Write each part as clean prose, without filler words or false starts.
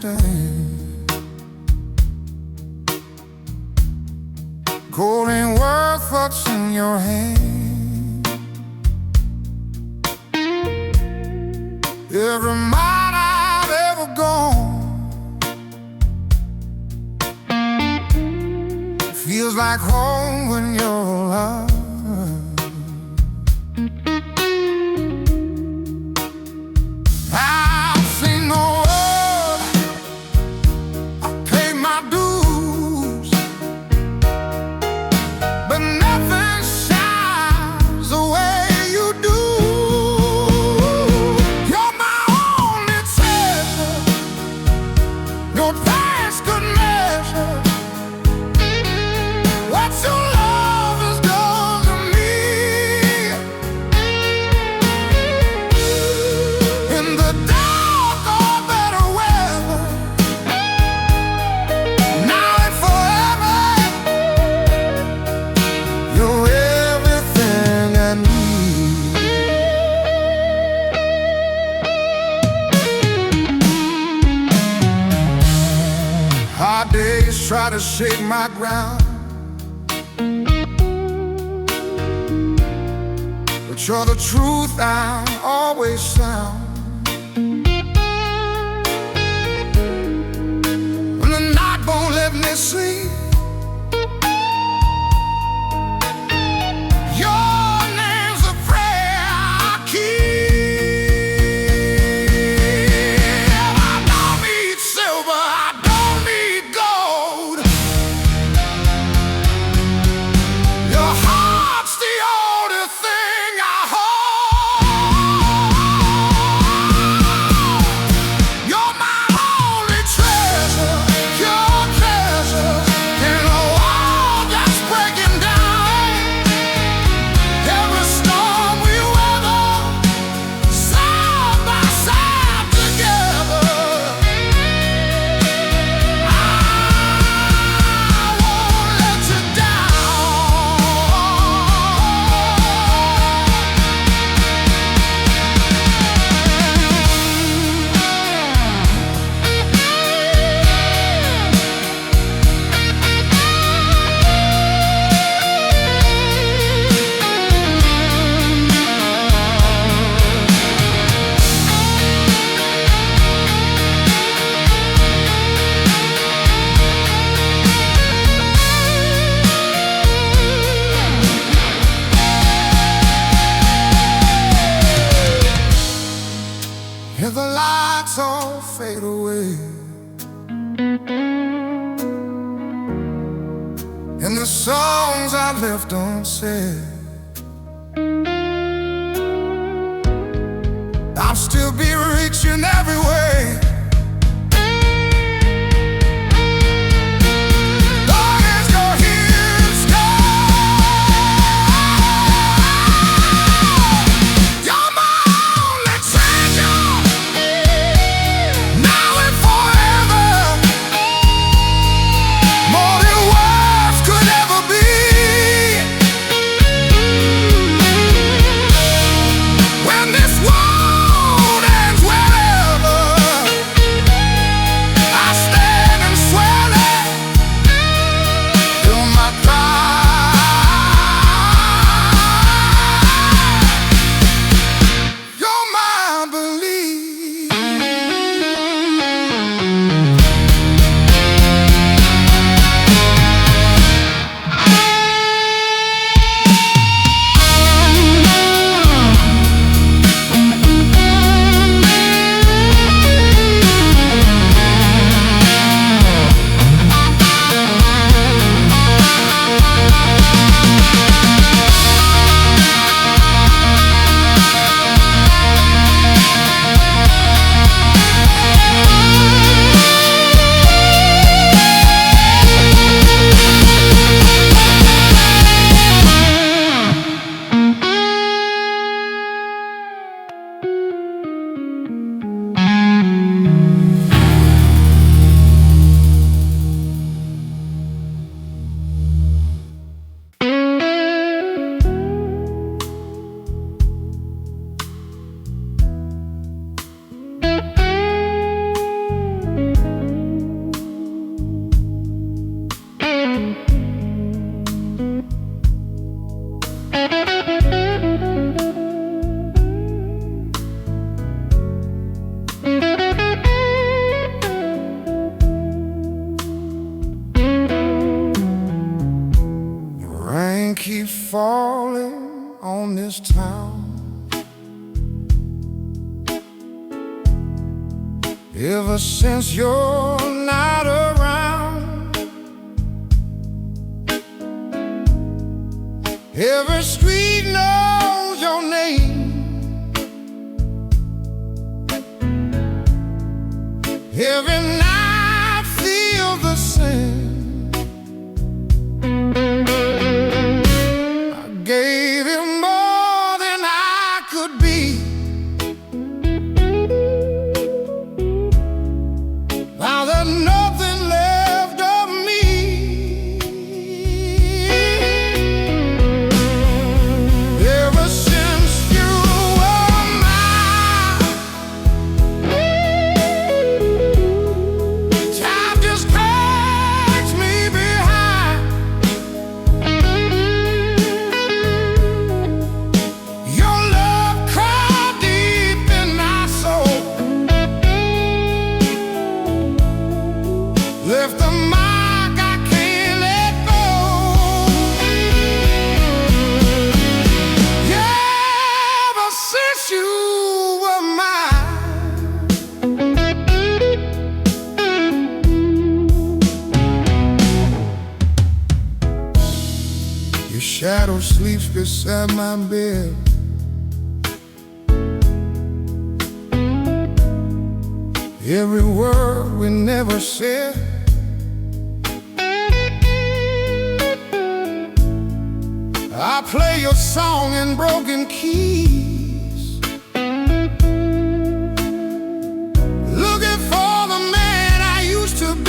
understand. Gold ain't worth what's in your hand. Every mile I've ever gone feels like home when you're alive. I've seen the world, I paid my dues, but nothing shines the way you do. You're my only treasure, no price could measure what your love has done to me. In the dark or better weather, now and forever, you're everything I need. Hard days try to shake my ground, but you're the truth I always found. When the night won't let me sleep, your name's a prayer I keep. I don't need silver, I don't need gold. Your heart's the only thing I hold. You're my only treasure, your treasure in a world that's breaking down. Every storm we weather, side by side together. I won't let you if the lights all fade away and the songs I left unsaid, I'll still be reaching every way. Long as you're here, you're my only treasure, now and forever, more than words could ever be. falling on this town. Ever since you're not around, every street knows your name. Every night feels the same. I gave you more than I could be. Now there's nothing left of me. Ever since you were mine, time just drags me behind. Your love crawled deep in my soul, left a mark I can't let go. Yeah, ever since you were mine. Your shadow sleeps beside my bed. Every word we never said, I play your song in broken keys, looking for the man I used to be.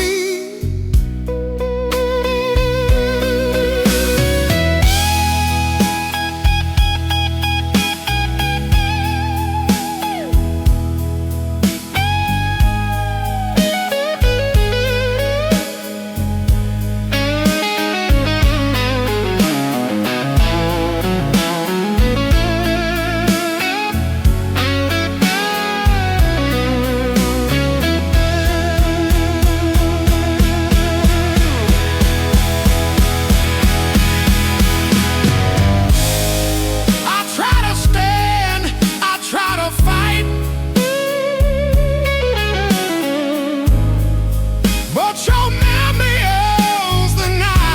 But your memory owns the night.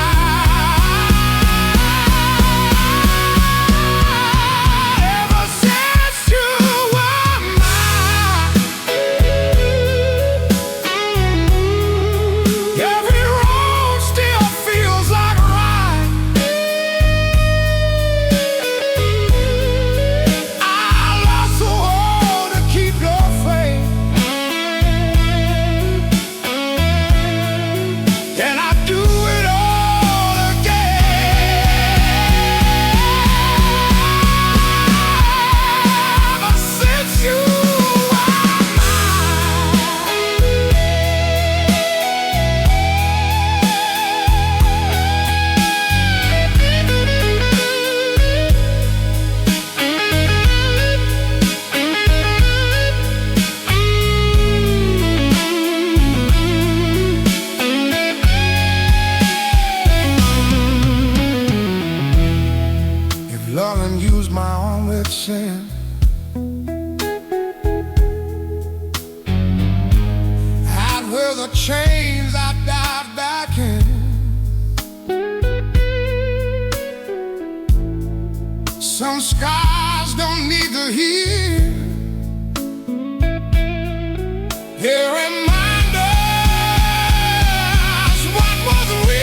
Ever since you were mine, every road still feels like right. I lost the will to keep your faith, and I do it all again. Ever since you were mine. If loving you's my only sin, I'd wear the chains I died back in. Some scars don't need to heal. Here reminders what was real.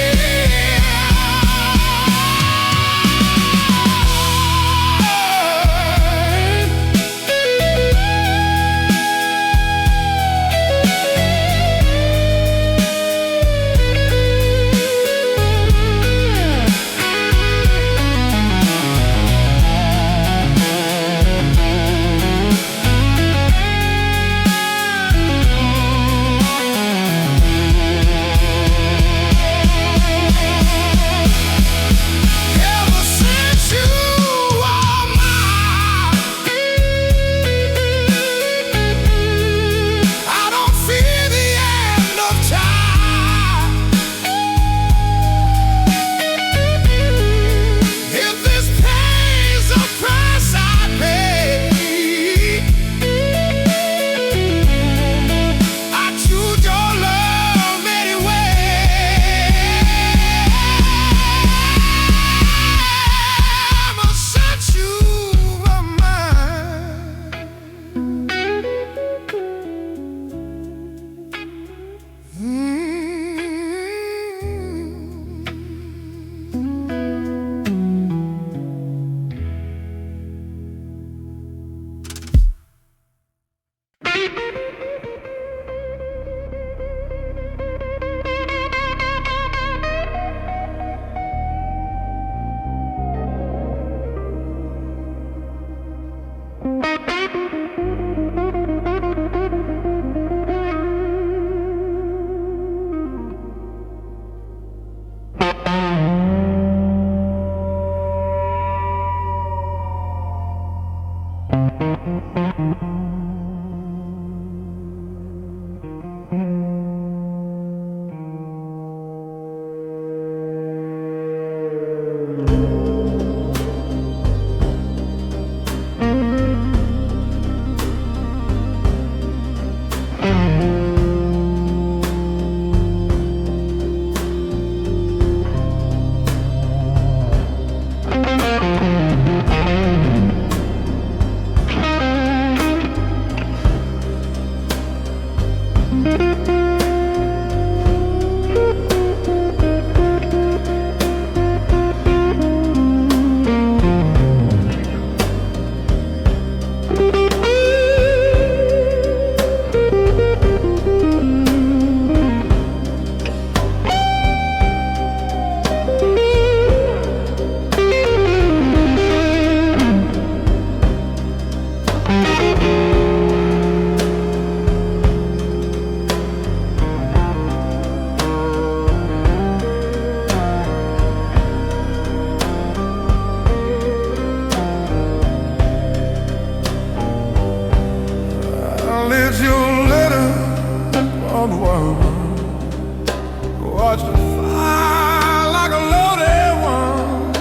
watched it fire like a loaded one.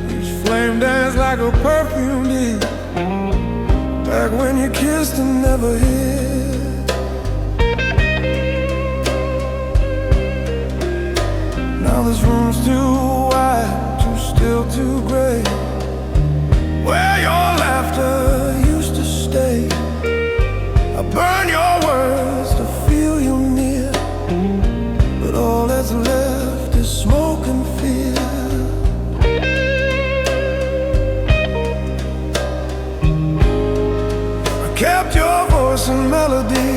Each flame danced like a perfume did back when you kissed and never hid. Now this room's too wide, too still, too gray, where your laughter used to stay. I burn your words to feel you near, but all that's left is smoke and fear. I kept your voice and melody,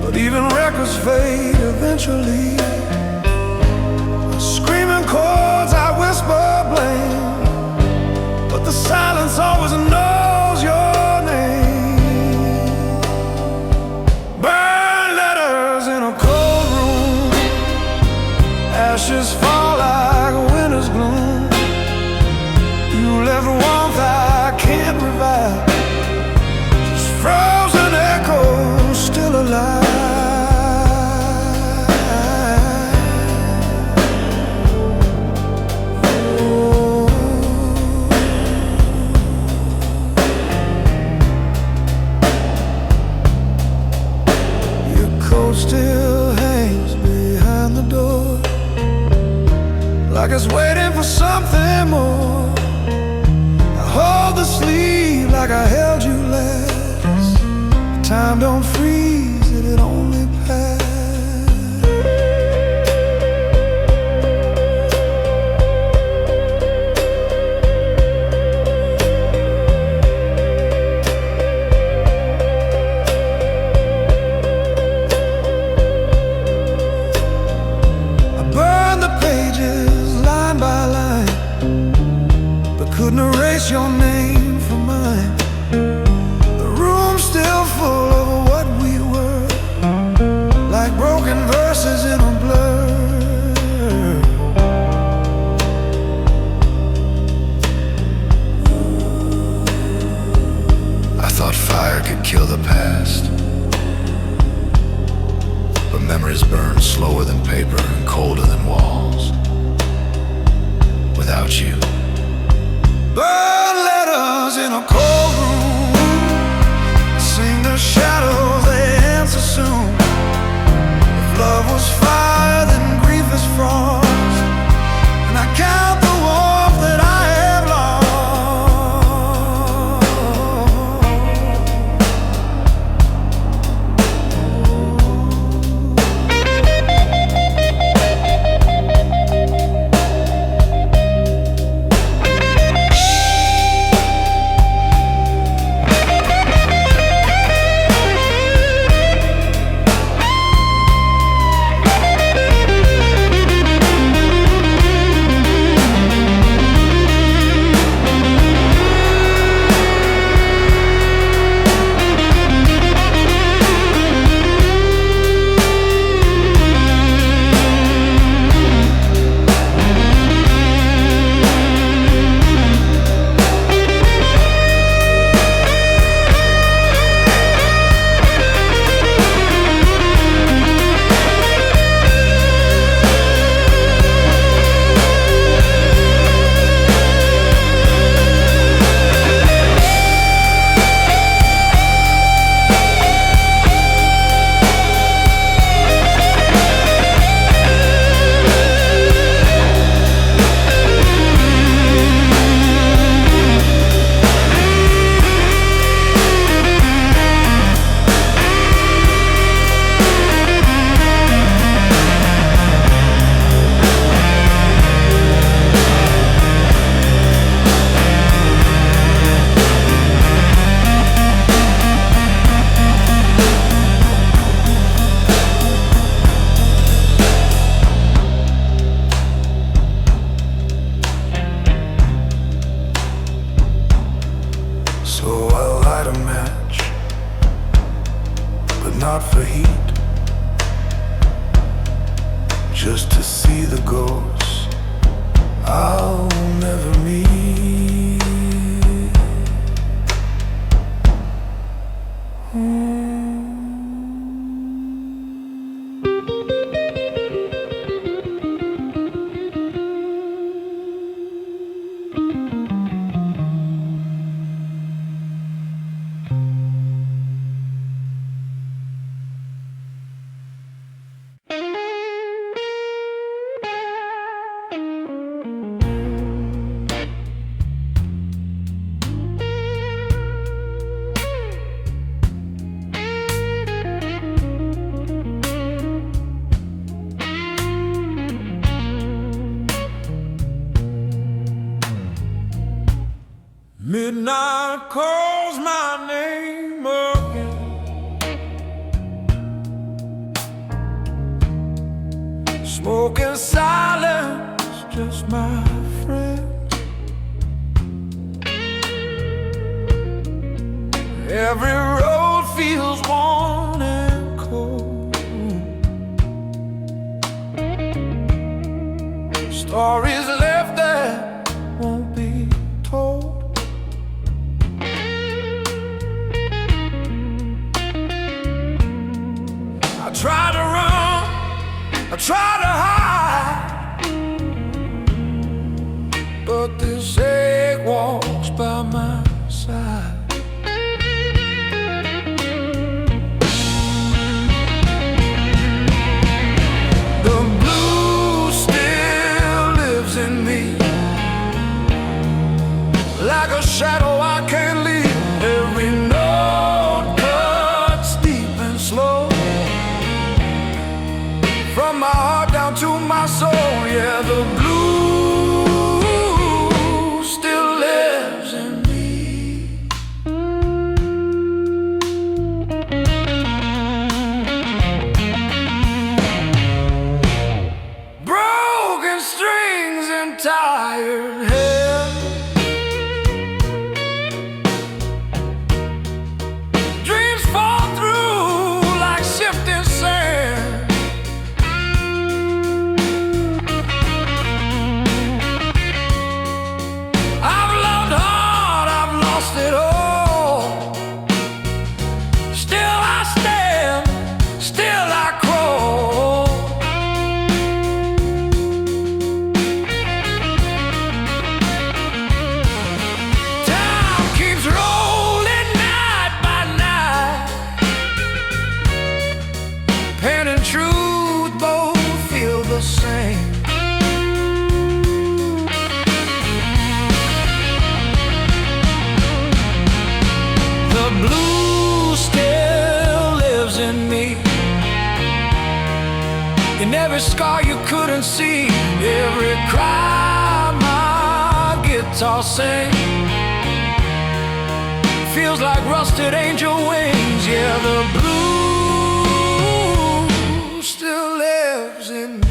but even records fade eventually. Screaming chords I whisper blame, but the silence always knows your name. Burn letters in a cold room, ashes fall like a winter's gloom. You left warmth I can't revive, just frozen echoes still alive. Still hangs behind the door, like it's waiting for something more. I hold the sleeve like I held you last. Time don't freeze it, it only passes. Couldn't erase your name from mine. The room's still full of what we were, like broken verses in a blur. I thought fire could kill the past, but memories burn slower than paper and colder than walls. Without you, burn letters in a cold room, sing the shadows, they answer soon. If love was fire, then grief is frost, and I count the warmth that I have lost. not for heat, just to see the ghosts I'll never meet. midnight calls my name again. Smoke and silence, just my friend. Every road feels worn and cold. Stories left that won't be told. I try to run, I try to hide, but this ache walks by my side. The blue still lives in me, like a shadow I can't leave. Every note cuts deep and slow, from my heart down to my soul. Yeah, the blue still lives in me. Broken strings and tired head, dreams fall through like shifting sand. I've loved hard, I've lost it all. Still I stand, still I crawl. Time keeps rolling night by night. Pain and truth both feel the same. The blue still lives in me, in every scar you couldn't see, every cry my guitar sings. Feels like rusted angel wings. Yeah, the blue still lives in me.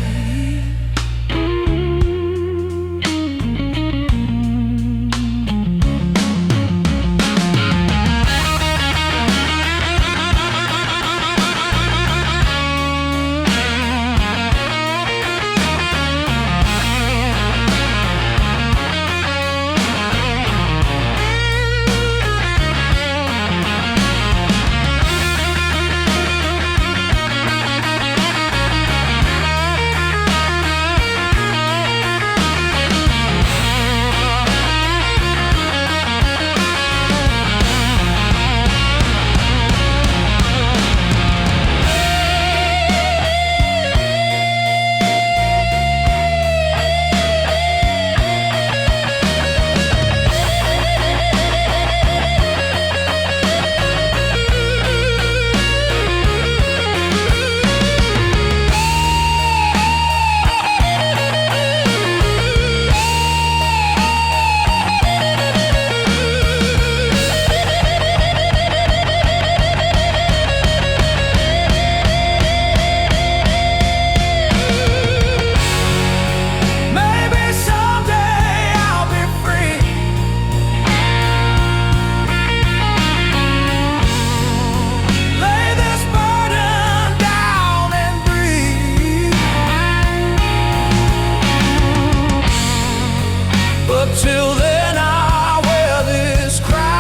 Till then I wear this crown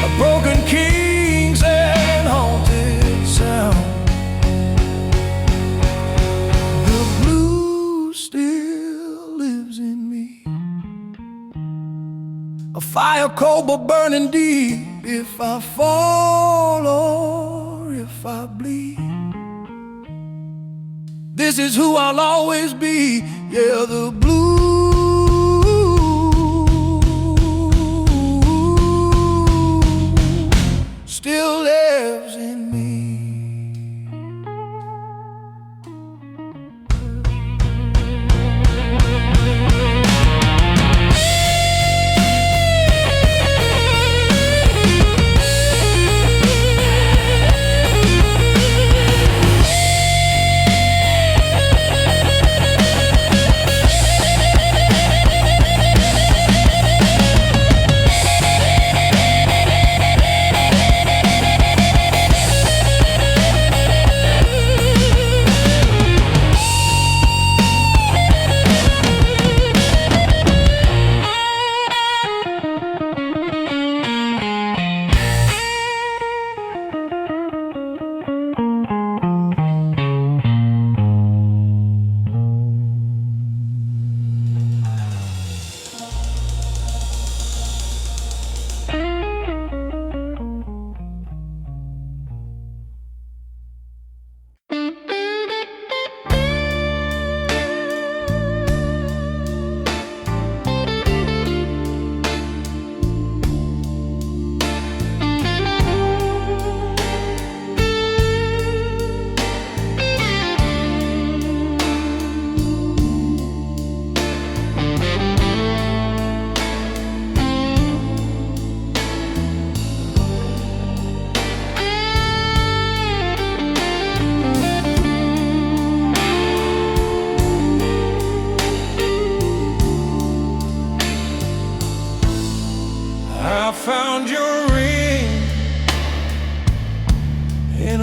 of broken kings and haunted sound. The blue still lives in me, a fire cold but burning deep. If I fall or if I bleed, this is who I'll always be. Yeah, the blue still lives in me.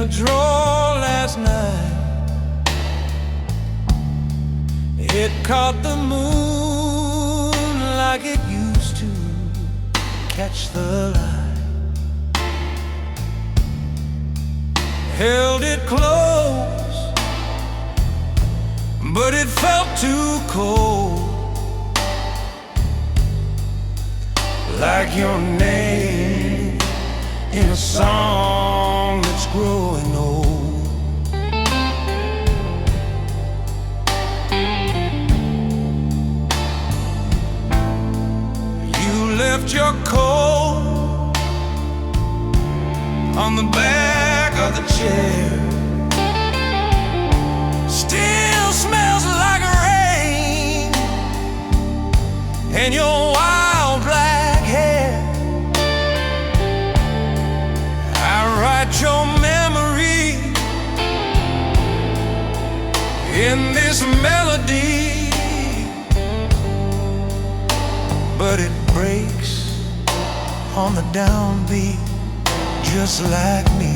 a drawer last night. It caught the moon like it used to catch the light. Held it close, but it felt too cold. Like your name in a song that's growing old. You left your coat on the back of the chair. Still smells like rain and your wild black hair. I write your memory in this melody, but it breaks on the downbeat just like me.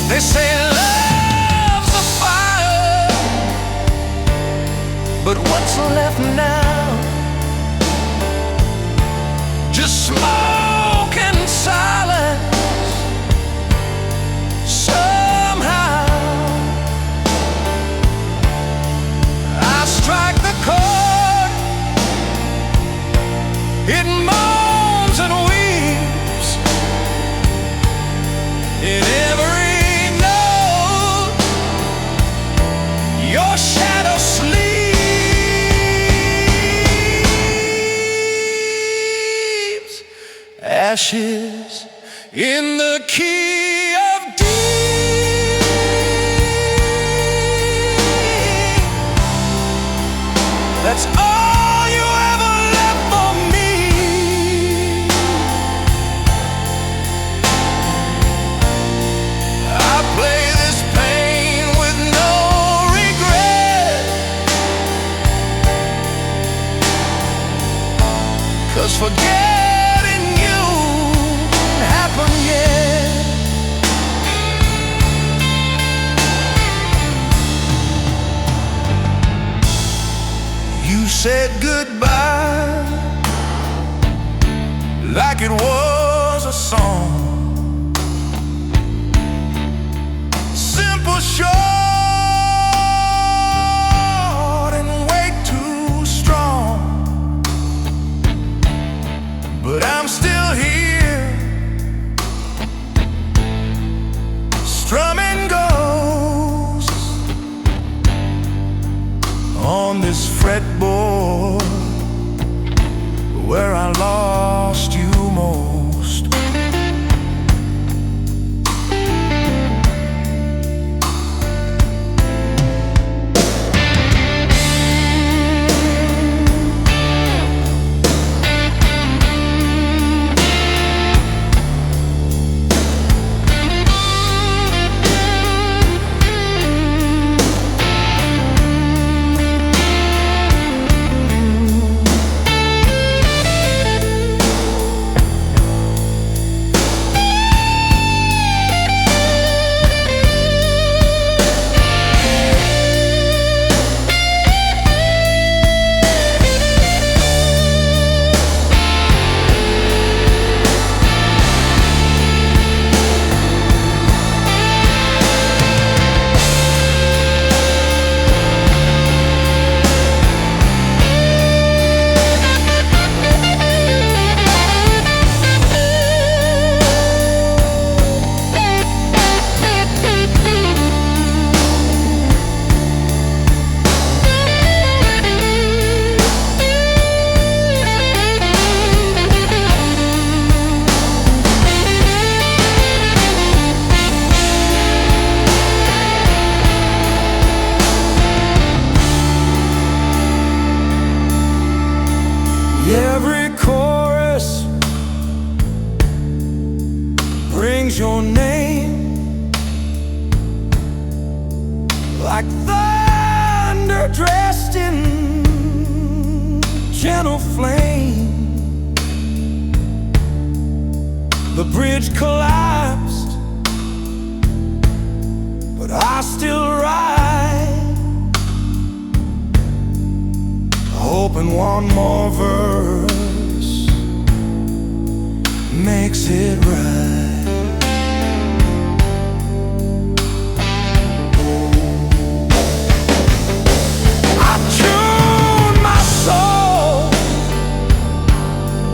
They say love's a fire, but what's left now? Just smoke and silence. Somehow I strike the chord. It moans and weeps in every note. Your shadow sleeps. Ashes in the key of D. That's all you ever left for me. I play this pain with no regret, 'cause forgetting you happened yet. You said goodbye like it was a song. Simple, short, and way too strong. But I'm still here, strumming ghosts on this fretboard where I lost you most. Every chorus brings your name like thunder dressed in gentle flame. The bridge collapsed, but I still ride, hoping one more verse makes it right. I tune my soul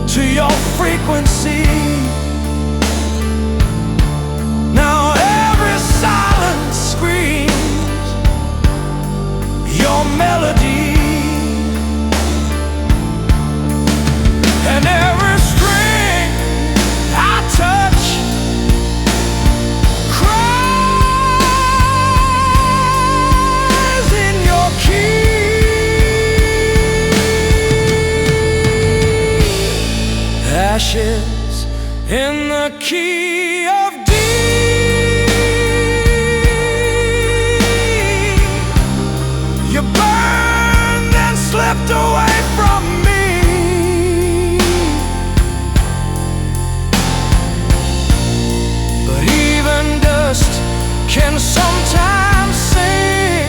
to your frequency. Now every silence screams your melody, and every string I touch cries in your key. Ashes in the key of D. You burned and slipped away from me, but even dust can sometimes sing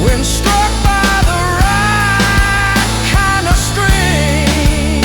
when struck by the right kind of string.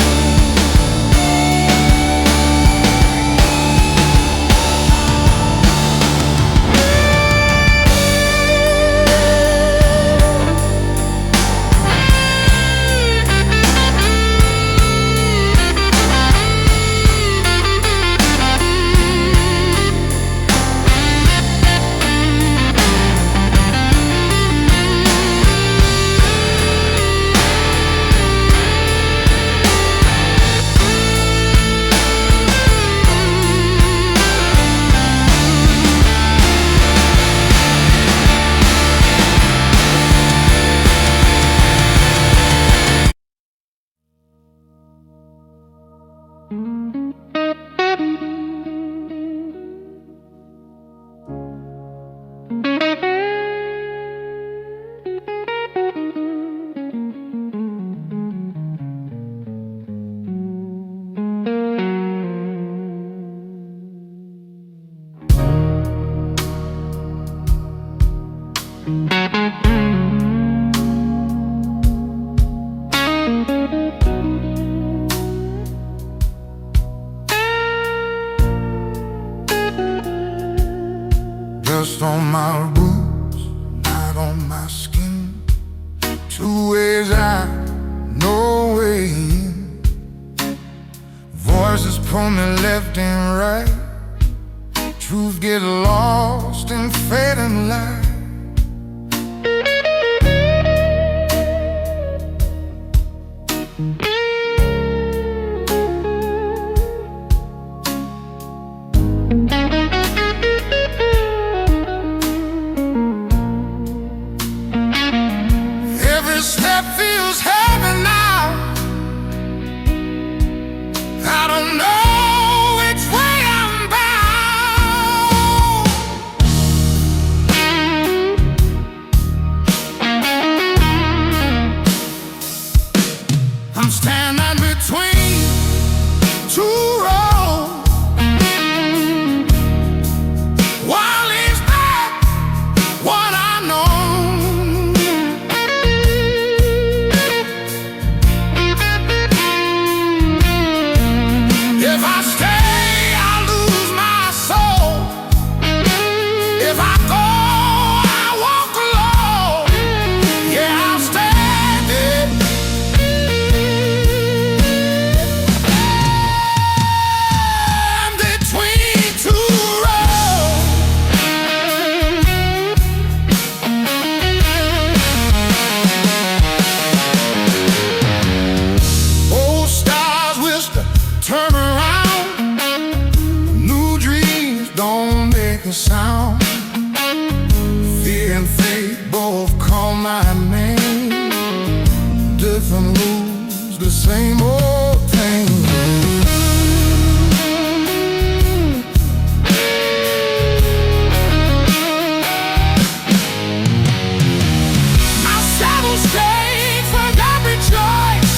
Dust on my boots, not on my skin. Two ways out, no way in. Voices pull me left and right. Truth get lost in fading light. Every step feels heavy now. I don't know which way I'm bound. I'm standing between two roads. One leads back, one I know. If I stay, I lose my soul. If I go, I walk alone. Yeah, I'll stand it. I'm between two roads. Old stars wish to turn around. New dreams don't make a sound. Fear and fate both call my name. Different rules, the same old thing. My saddle straight for every choice.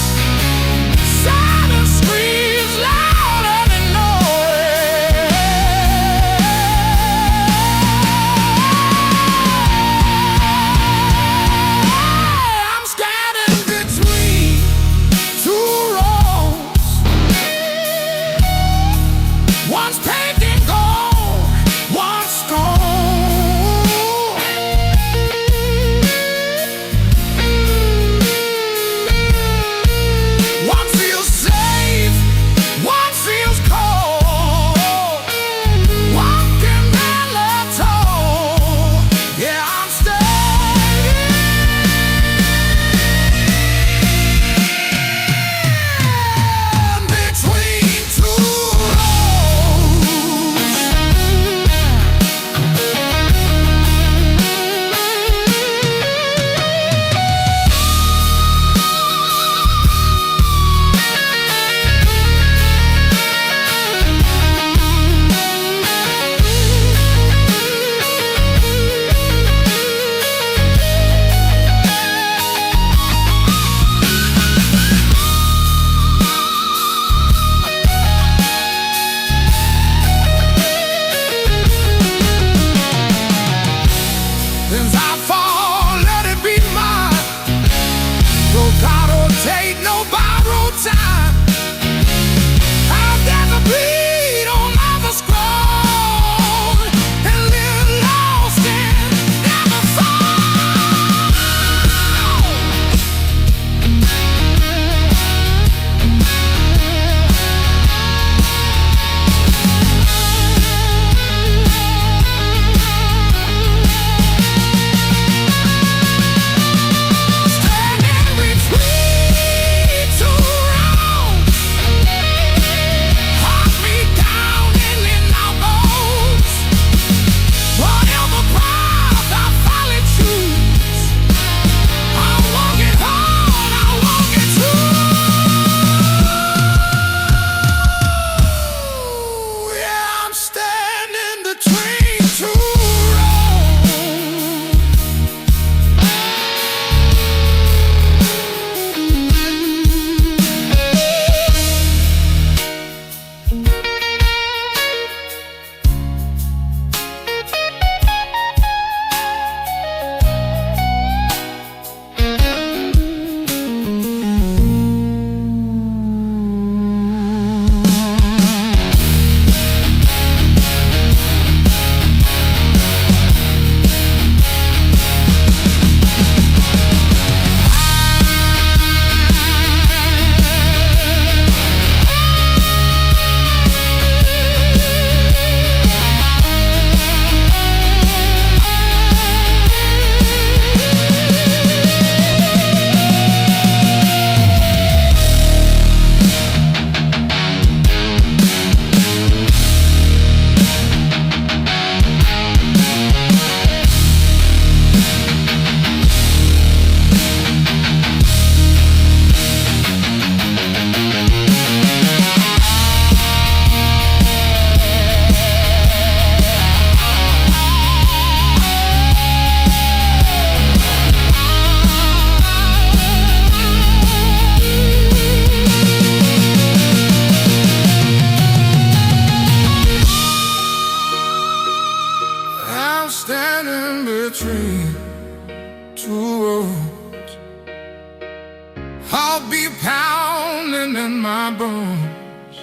my bones.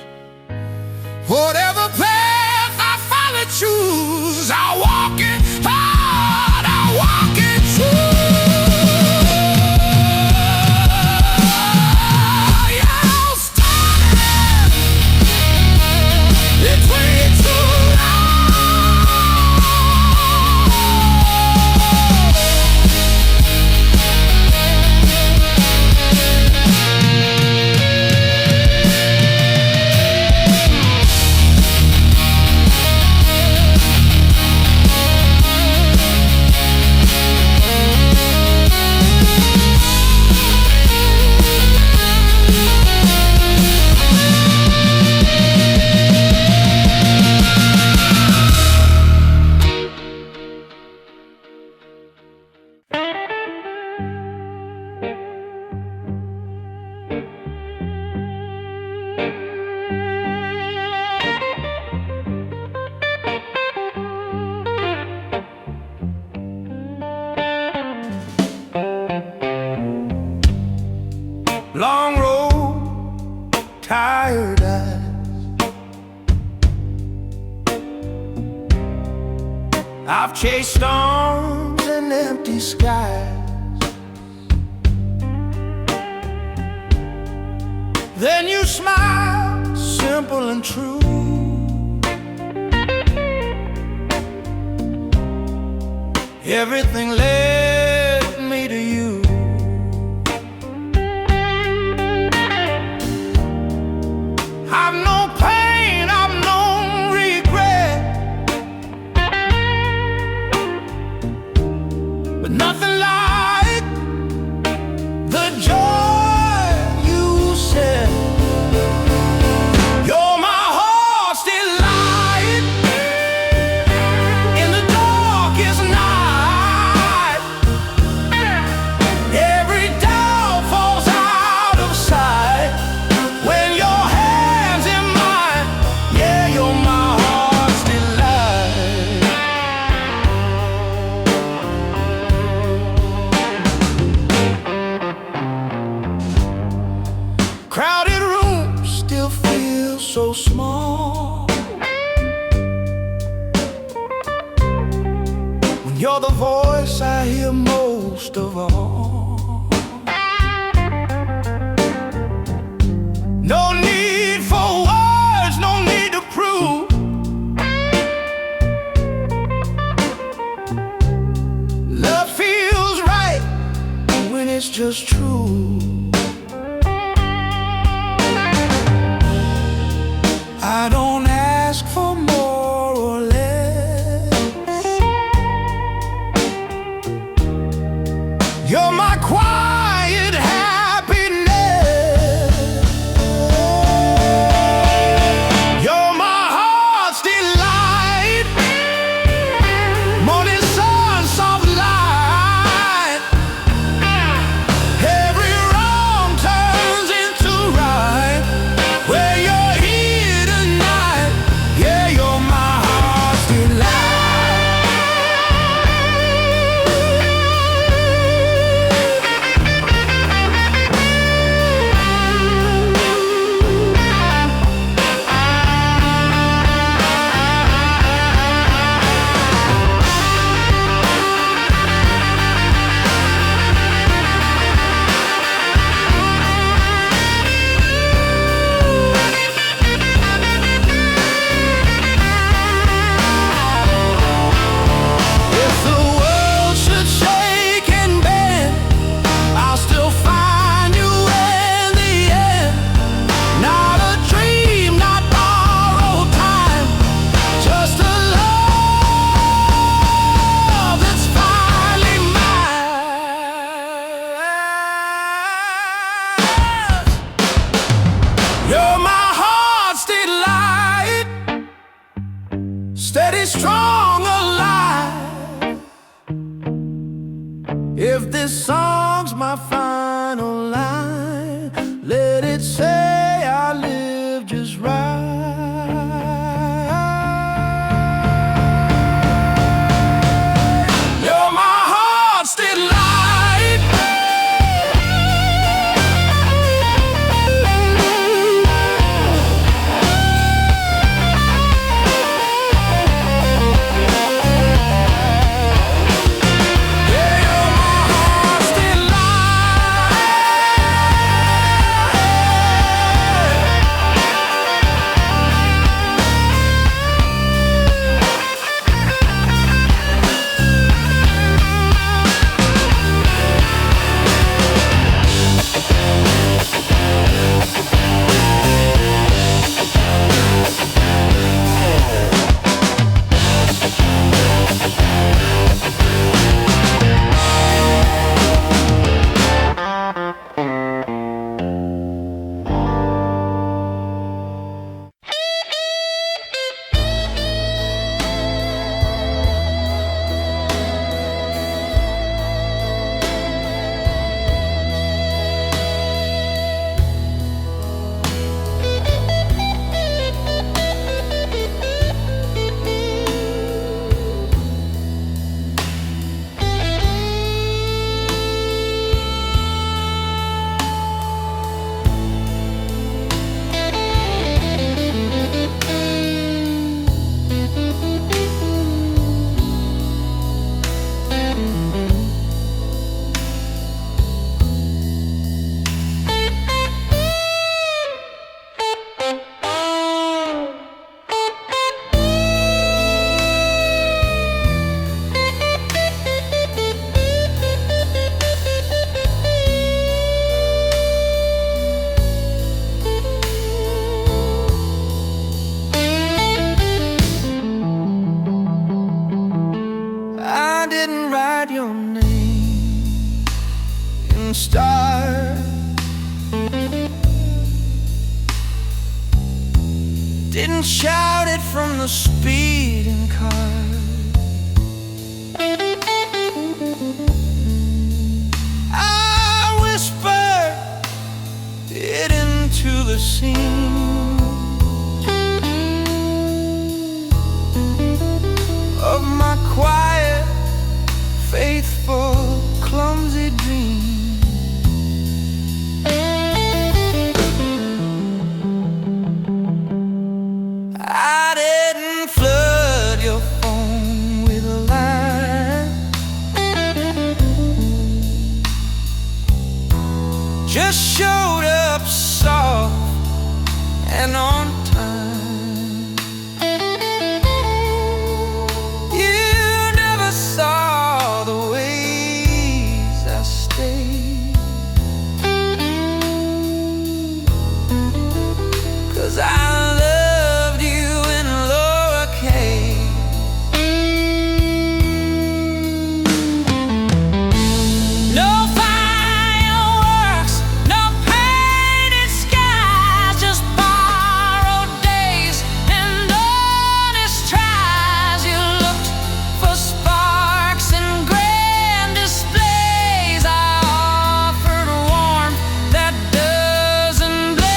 Whatever path I finally choose, I'll walk it hard, I'll walk it true. Yeah, I'll stand between two long road, tired eyes. I've chased storms and empty skies. Then you smile, simple and true. Everything led me to you. I've no pain, I've no regret, but nothing like the joy you set. You're my heart's delight in the darkest night. Every doubt falls out of sight when your crowded room still feels so small when you're the voice I hear most of all. No need for words, no need to prove. Love feels right when it's just true. I don't ask for more or less. You're my quiet happiness. You're my heart's delight. Morning sun, soft light. Every wrong turns into right. Where you're here tonight. Yeah, you're my heart's delight. If the world should shake and bend, I'll still find you in the end. Not a dream, not borrowed time, just a love that's finally mine. You're my heart's delight, steady, strong, alive. If this song's my final line, let it say I live just right. You're my heart's delight. shooting star. Didn't shout it from the speeding car. I whispered it into the scene of my quiet, faithful, clumsy dream. I didn't flood your phone with a lie, just showed up soft and on time. You never saw the ways I stayed, 'cause I loved you in lowercase. No fireworks, no painted skies, just borrowed days and honest tries. You looked for sparks and grand displays. I offered warmth that doesn't blaze.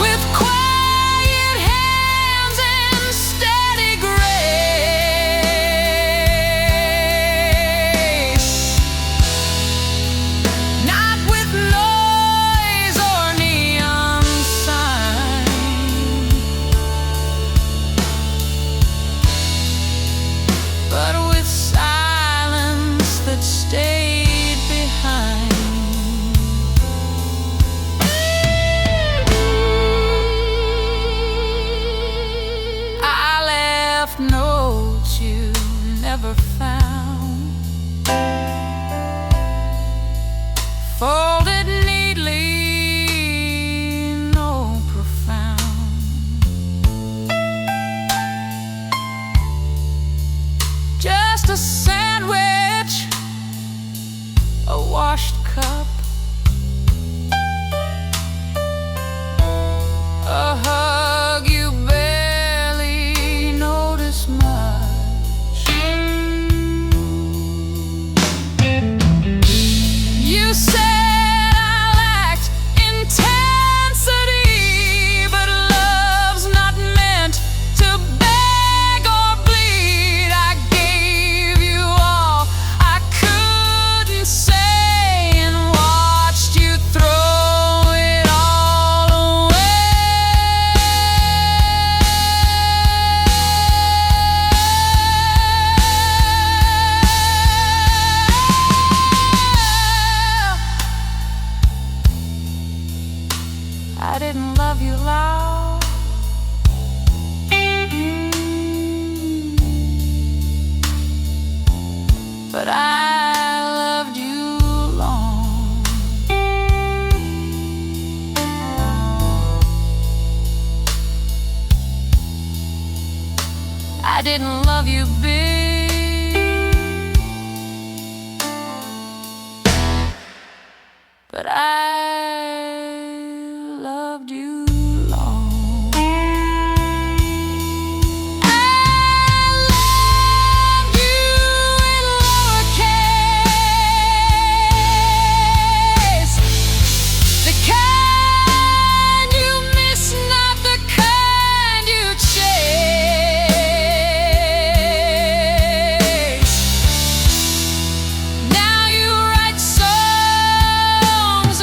With quiet hands and steady grace, not with noise or neon sign, but with silence that stayed behind. I left notes you never found, folded neatly, no profound. Just a sandwich, a washed cup, a hug you barely notice much. You said I lacked intensity, but love's not meant to beg or bleed. I gave you all I couldn't say and watched you throw it all away. I didn't love you loud, but I loved you long. I didn't love you big, but I loved you long. I loved you in lowercase, the kind you miss, not the kind you chase. Now you write songs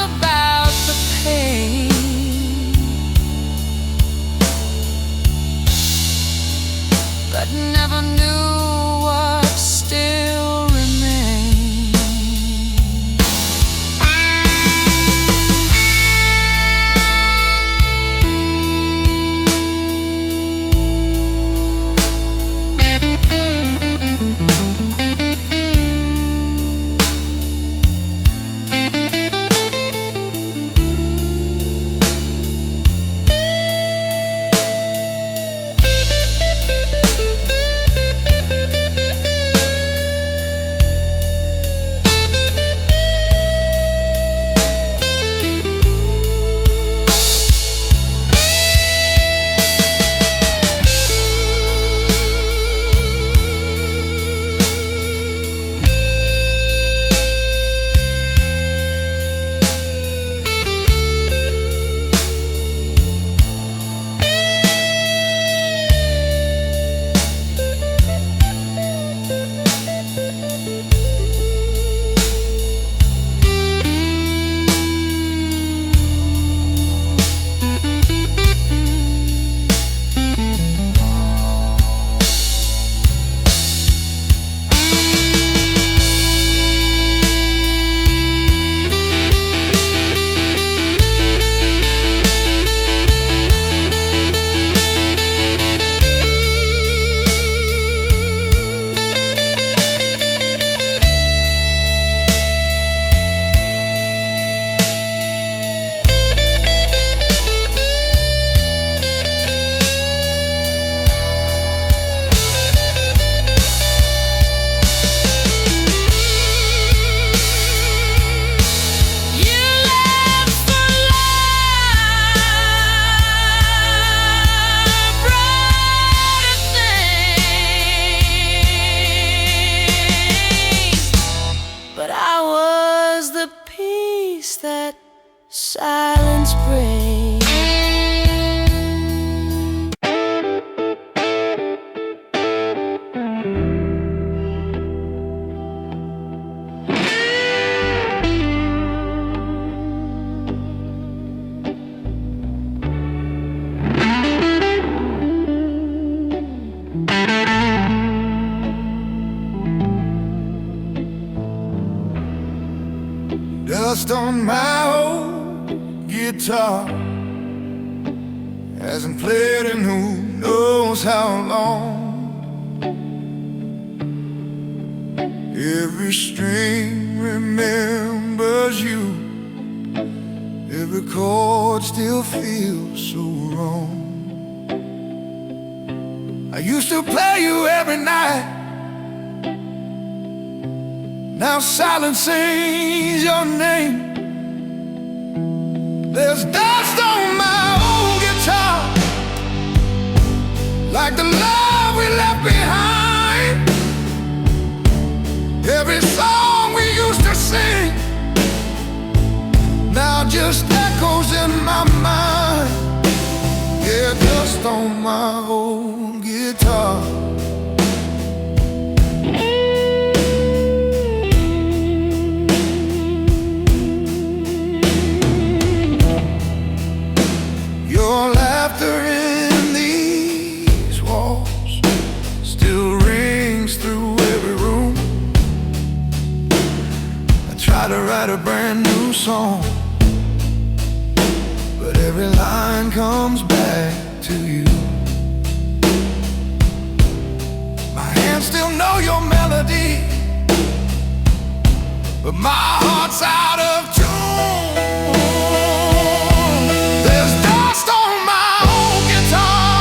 peace that silence brings. Dust on my old guitar, hasn't played in who knows how long. Every string remembers you, every chord still feels so wrong. I used to play you every night, now silence sings your name. There's dust on my old guitar, like the love we left behind. Every song we used to sing now just echoes in my mind. Yeah, dust on my old guitar. Your laughter in these walls still rings through every room. I try to write a brand new song, but every line comes back to you. My hands still know your melody, but my heart's out of tune. There's dust on my old guitar,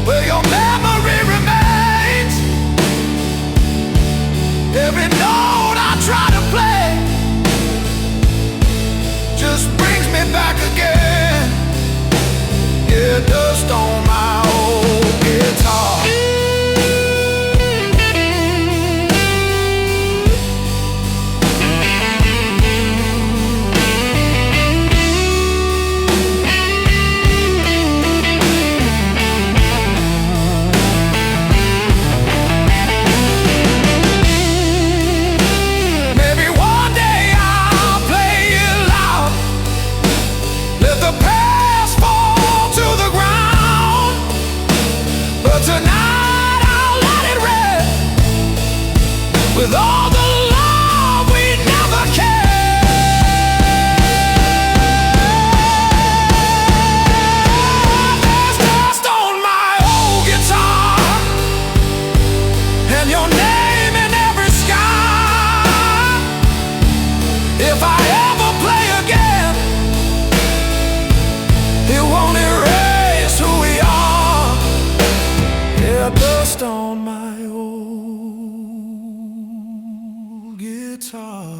where your memory remains. Every note I try to play just brings me back again. Yeah, dust on my old guitar. Tonight I'll let it rest with all the love we never cared. There's dust on my old guitar, and your name in every sky. If I ever play again, it won't erase who we are. Dust on my old guitar.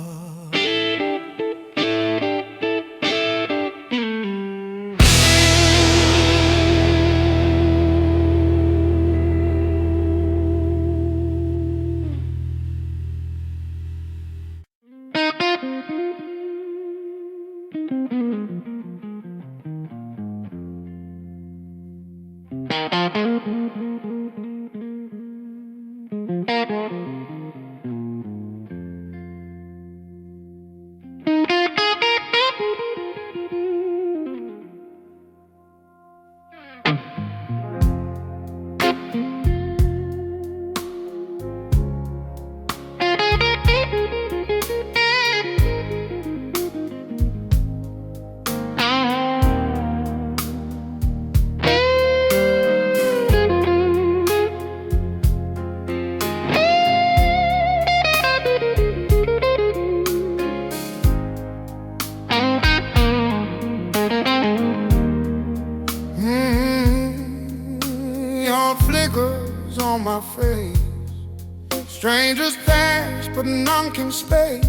Flickers on my face. Strangers pass, but none can stay.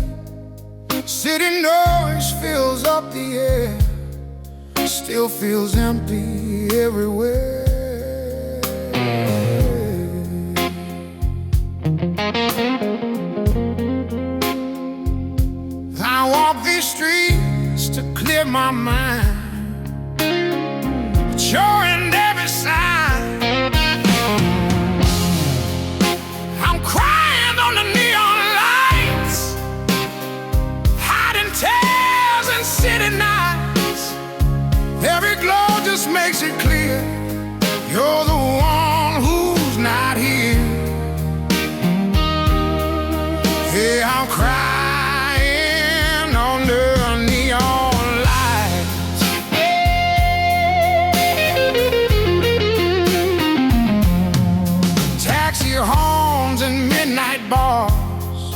City noise fills up the air, still feels empty everywhere. I walk these streets to clear my mind, but you're in every sign. I'm crying on the neon lights, hiding tears in city nights. Every glow just makes it clear you're the one who's not here. Yeah, I'm crying under neon lights. Taxi horns and midnight bars,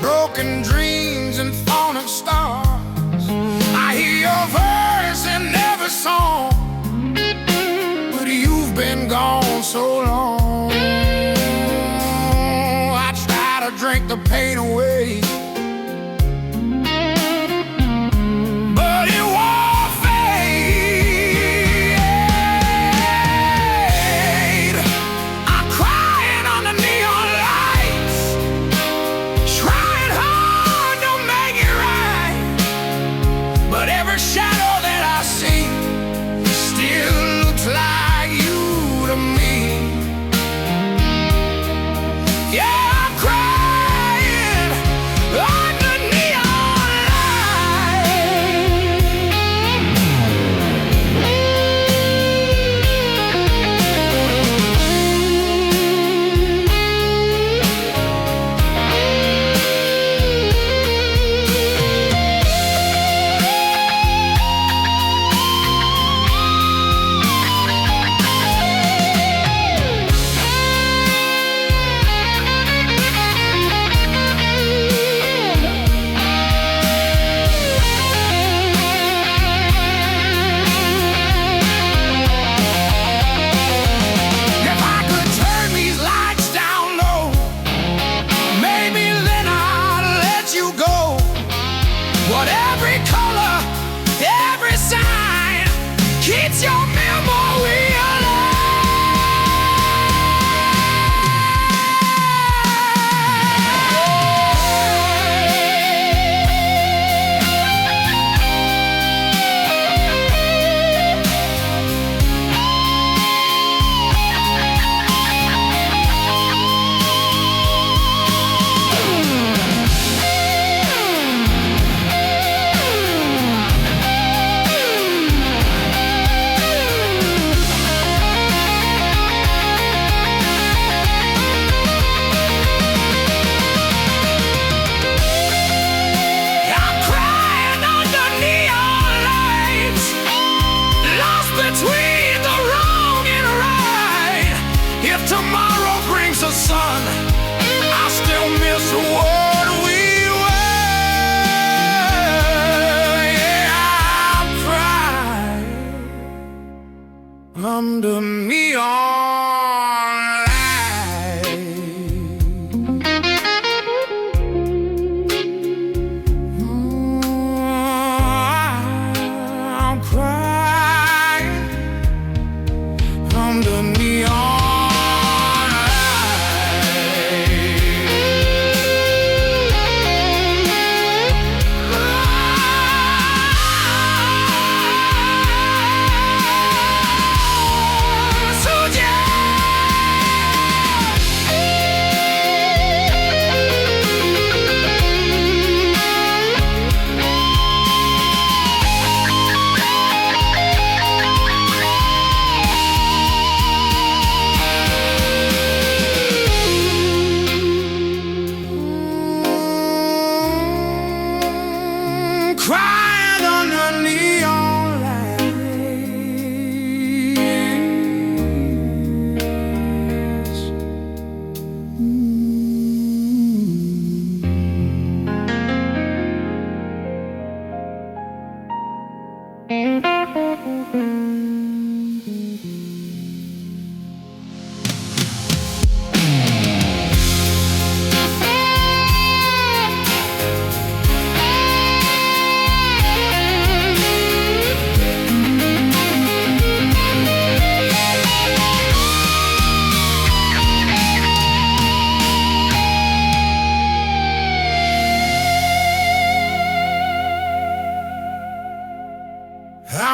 broken dreams and falling stars. I hear your voice in every song, but you've been gone so long. I try to drink the pain away, but it won't fade. I'm crying on the neon lights, trying hard to make it right, but every shadow that I see still looks like you to me. Yeah, I'm crying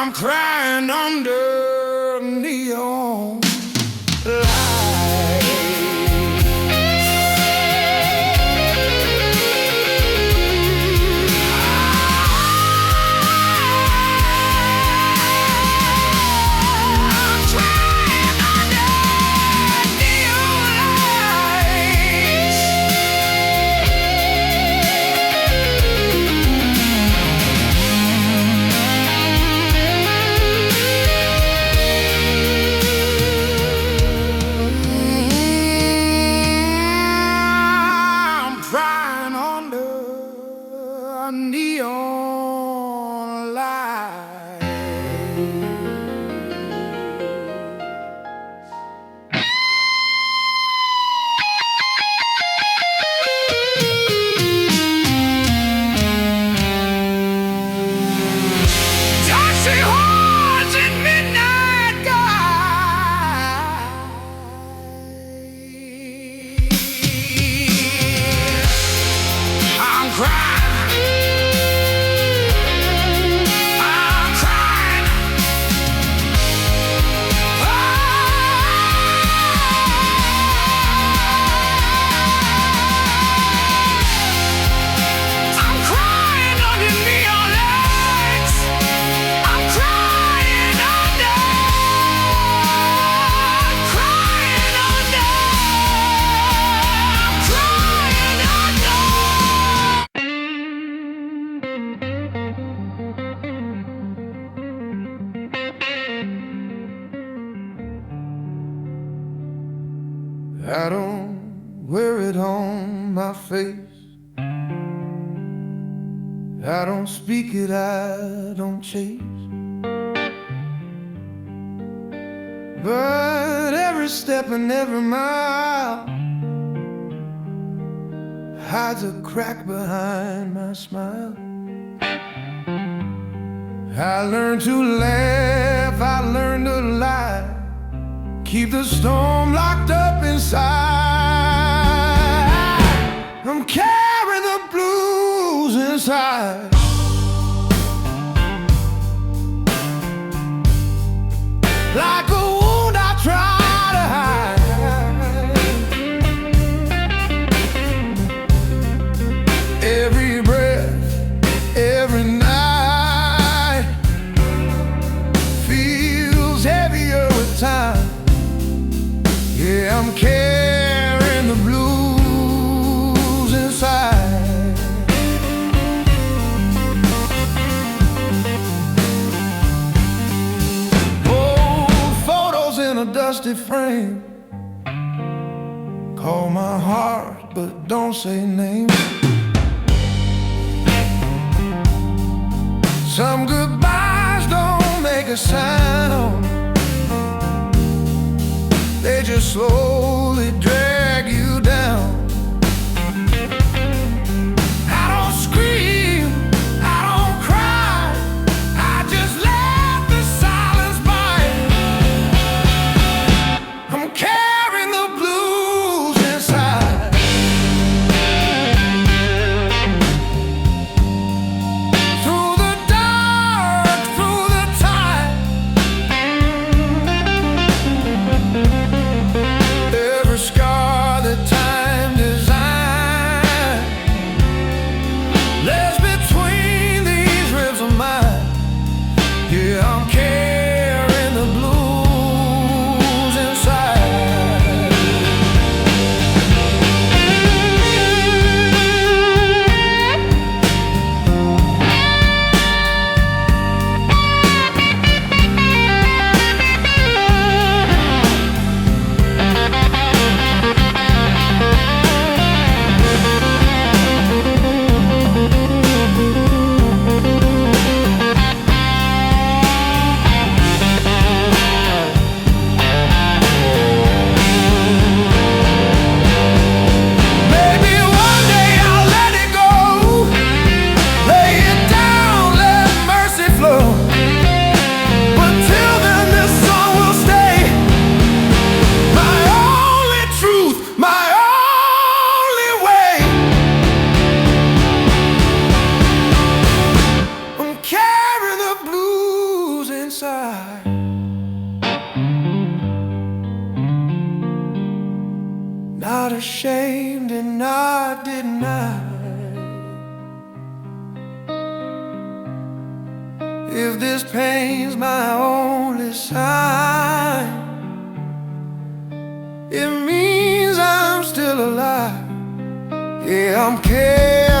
I'm crying under neon lights. I'm crying under neon lights. I'm crying under a neon light. Dusty horns in midnight guise. I'm crying. I'm crying. I'm crying under neon lights. I'm crying under. Crying under. I'm crying under. I don't wear it on my face. I don't speak it, I don't chase. But every step and every mile hides a crack behind my smile. I learned to laugh, I learned to lie. Keep the storm locked up inside. I'm carrying the blues inside. Like a wound I try to hide. Every breath, every night feels heavier with time. Yeah, I'm carrying the blues inside. Old photos in a dusty frame. Call my heart, but don't say names. Some goodbyes don't make a sound. They just slowly drag you down. I don't scream, I don't cry, I just let the silence bite. I'm carrying the blues inside. Through the dark, through the tide. Every scar that time designed lives between these ribs of mine. Yeah, I'm carrying the blues inside. If this pain's my only sign, it means I'm still alive. Yeah, I'm careful.